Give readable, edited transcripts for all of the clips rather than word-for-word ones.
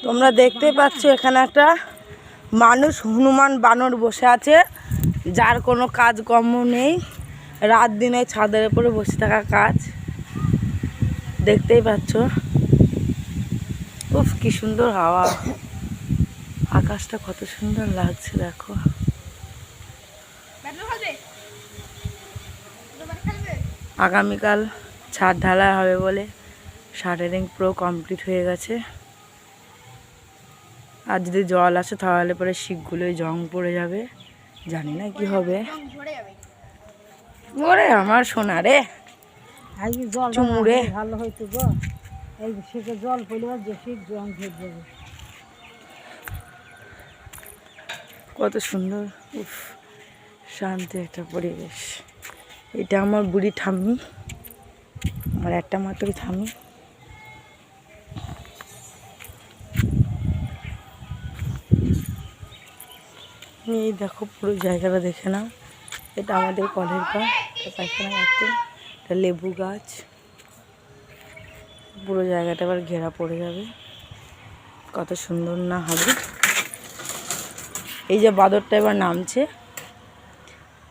তোমরা দেখতে পাচ্ছ এখানে একটা মানুষ হনুমান বানর বসে আছে, যার কোনো কাজকর্ম নেই, রাত দিনে ছাদের উপরে বসে থাকা কাজ। দেখতেই পাচ্ছ, উফ কি সুন্দর হাওয়া, আকাশটা কত সুন্দর লাগছে দেখো। আগামীকাল ছাদ ঢালাই হবে বলে শাটারিং পুরো কমপ্লিট হয়ে গেছে। আর যদি জল আসে তাহলে পরে শিকগুলোই জং পড়ে যাবে, জানি না কি হবে। ওরে আমার সোনা রে, চুমুরে ভালো হয়তো গো, এই শিখে জল পড়লে যে শিখ জং ধরে যাবে। কত সুন্দর, উফ শান্তি একটা পরিবেশ। এটা আমার বুড়ি ঠাম্মি, আমার একটা মাত্রই ঠাম্মি। এই দেখো পুরো জায়গাটা দেখে নাও, এটা আমাদের কলের পা, পায়খানা করতে, এটা লেবু গাছ, পুরো জায়গাটা আবার ঘেরা পড়ে যাবে, কত সুন্দর না হবে। এই যে বাদরটা এবার নামছে,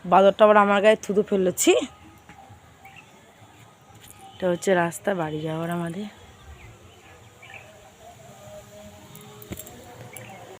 বাদরটা আবার আমার গায়ে থুতু ফেলছি। এটা হচ্ছে রাস্তা বাড়ি যাওয়ার আমাদের।